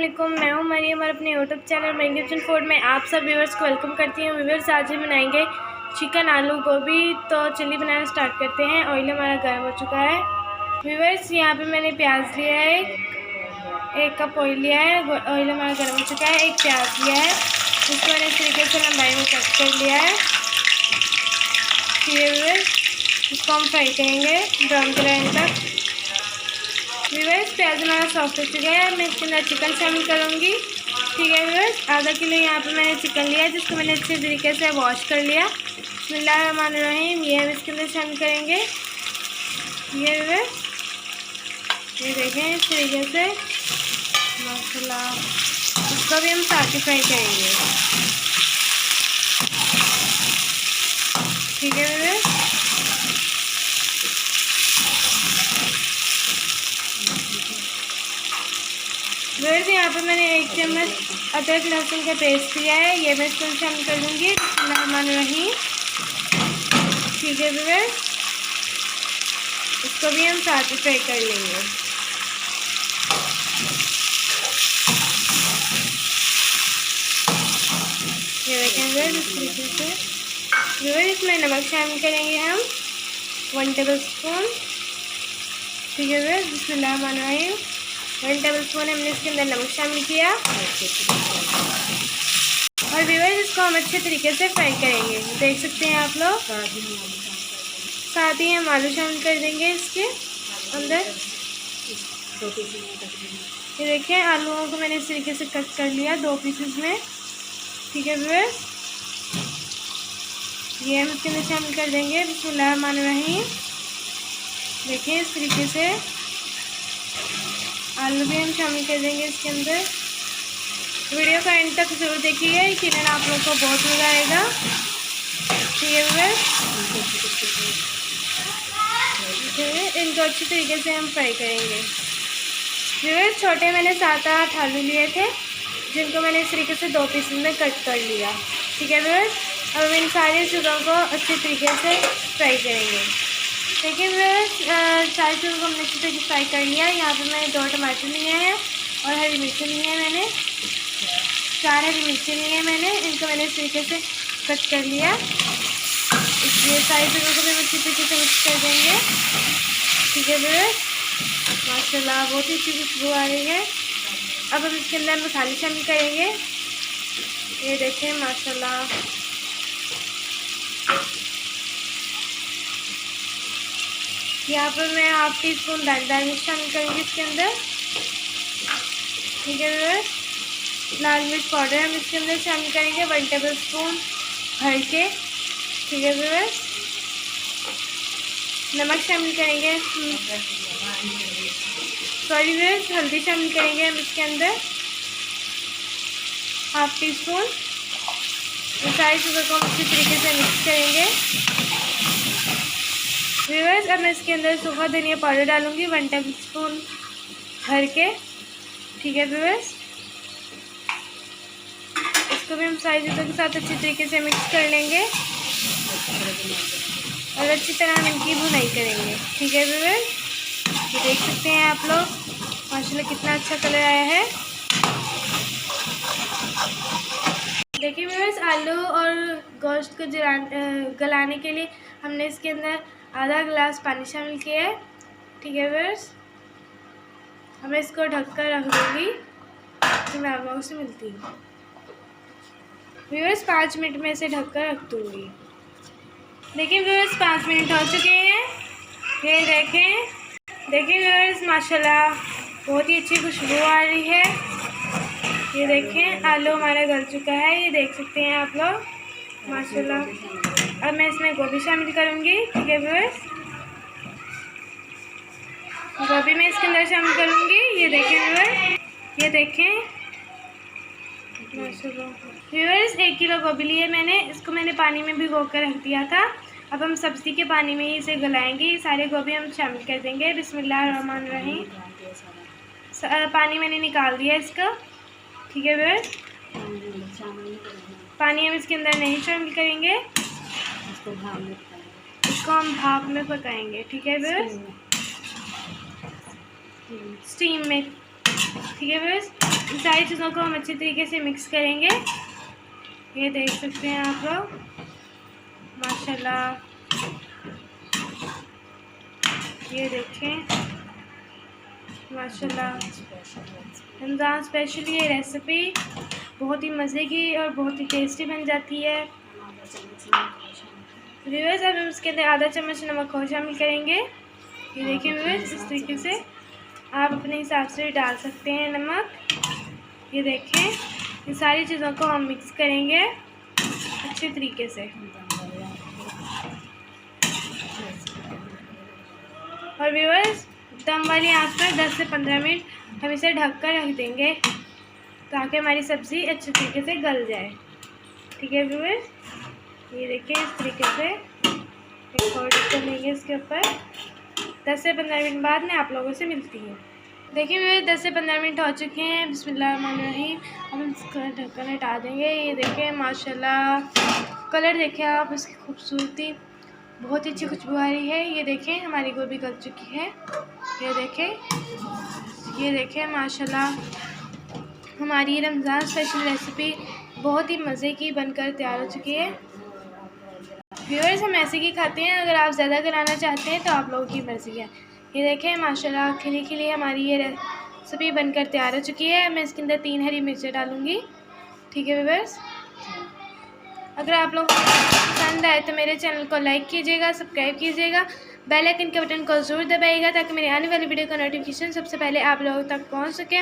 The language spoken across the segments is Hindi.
अस्सलामुअलैकुम, मैं हूं मरियम और अपने YouTube channel Mariyam kitchen food में आप सब व्यूवर्स को वेलकम करती हूं। व्यूवर्स, आज हम बनाएंगे चिकन आलू गोभी। तो चलिए बनाना स्टार्ट करते हैं। ऑयल हमारा गर्म हो चुका है। व्यूवर्स, यहाँ पे मैंने प्याज लिया है, एक कप ऑयल लिया है। ऑयल हमारा गर्म हो चुका है। एक प्याज लिया है, इसको मैंने इस तरीके से लंबाई में कट कर लिया है। ठीक है व्यूवर्स, इसको हम फ्राई करेंगे ब्राउन कलर तक। व्यूवर्स, प्याज हमारा सॉफ्ट हो चुका है। मैं इसके अंदर चिकन शामिल करूँगी। ठीक है व्यूवर्स, आधा किलो यहाँ पे मैंने चिकन लिया, जिसको मैंने अच्छे तरीके से वॉश कर लिया। बिस्मिल्लाहिर्रहमानिर्रहीम, ये हम इसके अंदर शामिल करेंगे। ये व्यूवर्स, ये देखें इस तरीके से माशाल्लाह, इसको भी हम साथ ही फ्राई करेंगे। ठीक है व्यूवर्स, व्यूअर्स, यहाँ पे मैंने 1 चम्मच अदरक लहसुन का पेस्ट लिया है, ये मैं इसको शामिल कर दूँगी। बिस्मिल्लाहिर्रहमानिर्रहीम। ठीक है व्यूअर्स, इसको भी हम साथ ही फ्राई कर लेंगे। ये देखें व्यूअर्स, इस तरीके से। व्यूअर्स, इसमें नमक शामिल करेंगे हम 1 टेबल स्पून। ठीक है व्यूअर्स, बिस्मिल्लाहिर्रहमानिर्रहीम। 1 टेबल स्पून हमने इसके अंदर नमक शामिल किया और व्यूअर्स, इसको हम अच्छे तरीके से फ्राई करेंगे। देख सकते हैं आप लोग। साथ ही हम आलू शामिल कर देंगे इसके अंदर। ये देखिए, आलूओं को मैंने इस तरीके से कट कर लिया 2 पीसेस में। ठीक है व्यूअर्स, ये हम इसके अंदर शामिल कर देंगे। बिस्मिल्लाहिर्रहमानिर्रहीम। देखिए इस तरीके से आलू भी हम शामिल कर देंगे इसके अंदर। वीडियो का एंड तक जरूर देखिएगा, यकीनन आप लोगों को बहुत मज़ा आएगा। ठीक है व्यूअर्स, इनको अच्छी तरीके से हम फ्राई करेंगे। व्यूअर्स, छोटे मैंने 7-8 आलू लिए थे, जिनको मैंने इस तरीके से 2 पीस में कट कर लिया। ठीक है व्यूअर्स, अब हम इन सारी चीज़ों को अच्छे तरीके से फ्राई करेंगे। देखिए व्यूअर्स, सारी चीज़ों को हमने अच्छी तरीके से फ्राई कर लिया। यहाँ पे मैंने 2 टमाटर लिए हैं और हरी मिर्ची ली है मैंने। 4 हरी मिर्ची ली है मैंने, इनको मैंने इस तरीके से कट कर लिया। इसलिए सारी चीज़ों को भी हम अच्छी तरीके से मिक्स कर देंगे। ठीक है व्यूअर्स, माशाल्लाह बहुत ही अच्छी खुशबू आ रही है। अब हम इसके अंदर मसाले शामिल करेंगे। ये देखें माशाल्लाह, यहाँ पर मैं 1/2 टीस्पून दानेदार मिर्च शामिल करूँगी इसके अंदर। ठीक है व्यूअर्स, लाल मिर्च पाउडर हम इसके अंदर शामिल करेंगे 1 टेबल स्पून भर के। ठीक है व्यूअर्स, नमक शामिल करेंगे, सॉरी व्यूअर्स, हल्दी शामिल करेंगे हम इसके अंदर 1/2 टीस्पून। ये सारी चीज़ों को हम अच्छी तरीके से मिक्स करेंगे। व्यूअर्स, अब मैं इसके अंदर सूखा धनिया पाउडर डालूंगी 1 टेबल स्पून भर के। ठीक है व्यूअर्स, इसको भी हम सारी चीज़ों के साथ अच्छी तरीके से मिक्स कर लेंगे और अच्छी तरह हम इनकी भुनाई करेंगे। ठीक है व्यूअर्स, ये देख सकते हैं आप लोग, माशाल्लाह कितना अच्छा कलर आया है। देखिए व्यूअर्स, आलू और गोश्त को गलाने के लिए हमने इसके अंदर आधा गिलास पानी शामिल किया है। ठीक है व्यूअर्स, मैं इसको ढककर रख दूँगी, तो मैं आप लोगों से मिलती हूँ। व्यूअर्स, 5 मिनट में इसे ढककर रख दूँगी। देखिए व्यूअर्स, 5 मिनट हो चुके हैं। ये देखिए व्यूअर्स, माशाल्लाह बहुत ही अच्छी खुशबू आ रही है। ये देखें, आलू हमारा गल चुका है, ये देख सकते हैं आप लोग माशाल्लाह। अब मैं इसमें गोभी शामिल करूँगी। ठीक है व्यूअर्स, गोभी मैं इसके अंदर शामिल करूँगी। ये देखें व्यूअर्स, ये देखें माशाल्लाह। व्यूअर्स, 1 किलो गोभी लिए मैंने, इसको मैंने पानी में भिगो कर रख दिया था। अब हम सब्ज़ी के पानी में ही इसे गलाएंगे। ये सारे गोभी हम शामिल कर देंगे। बिस्मिल्लाहिर्रहमानिर्रहीम। पानी मैंने निकाल दिया इसका। ठीक है व्यूअर्स, पानी हम इसके अंदर नहीं शामिल करेंगे, इसको हम भाप में पकाएंगे। ठीक है व्यूअर्स, स्टीम में। ठीक है व्यूअर्स, इन सारी चीज़ों को हम अच्छे तरीके से मिक्स करेंगे। ये देख सकते हैं आप लोग, माशाल्लाह। ये देखें माशाल्लाह, रमज़ान स्पेशल ये रेसिपी बहुत ही मज़े की और बहुत ही टेस्टी बन जाती है। व्यूअर्स, अब हम इसके अंदर आधा चम्मच नमक और शामिल करेंगे। ये देखिए व्यूअर्स, इस तरीके से आप अपने हिसाब से डाल सकते हैं नमक। ये देखें, इन सारी चीज़ों को हम मिक्स करेंगे अच्छे तरीके से। और व्यूअर्स, दम वाली आंच पर 10 से 15 मिनट हम इसे ढक कर रख देंगे ताकि हमारी सब्ज़ी अच्छे तरीके से गल जाए। ठीक है व्यूअर्स, ये देखिए इस तरीके से एक और ढक्कन लेंगे इसके ऊपर। 10 से 15 मिनट बाद मैं आप लोगों से मिलती हूँ। देखिए व्यूअर्स, 10 से 15 मिनट हो चुके हैं। बिस्मिल्लाहिर्रहमानिर्रहीम। अब हम इसका ढक्कन हटा देंगे। ये देखें माशाल्लाह, कलर देखें आप, इसकी खूबसूरती बहुत ही अच्छी खुशबू आ रही है। ये देखें हमारी गोभी गल चुकी है। ये देखें माशाल्लाह, हमारी रमज़ान स्पेशल रेसिपी बहुत ही मज़े की बनकर तैयार हो चुकी है। व्यूअर्स, हम ऐसे ही खाते हैं, अगर आप ज़्यादा कराना चाहते हैं तो आप लोगों की मर्ज़ी है। ये देखें माशाल्लाह, खिली खिली हमारी ये रेसिपी बनकर तैयार हो चुकी है। मैं इसके अंदर 3 हरी मिर्चें डालूँगी। ठीक है व्यूअर्स, अगर आप लोग पसंद आए तो मेरे चैनल को लाइक कीजिएगा, सब्सक्राइब कीजिएगा, बेल आइकन के बटन को ज़रूर दबाइएगा ताकि मेरे आने वाली वीडियो का नोटिफिकेशन सबसे पहले आप लोगों तक पहुंच सके।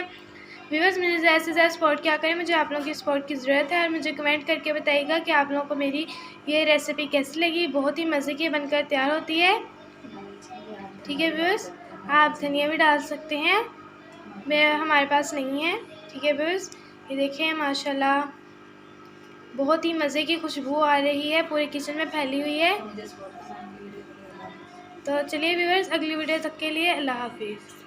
व्यूअर्स, मुझे ज़्यादा से ज़्यादा सपोर्ट क्या करें, मुझे आप लोगों की सपोर्ट की ज़रूरत है। और मुझे कमेंट करके बताइएगा कि आप लोगों को मेरी ये रेसिपी कैसी लगी। बहुत ही मज़े की बनकर तैयार होती है। ठीक है व्यूअर्स, आप धनिया भी डाल सकते हैं, हमारे पास नहीं है। ठीक है व्यूअर्स, ये देखें माशाल्लाह, बहुत ही मज़े की खुशबू आ रही है, पूरे किचन में फैली हुई है। तो चलिए व्यूअर्स, अगली वीडियो तक के लिए अल्लाह हाफिज़।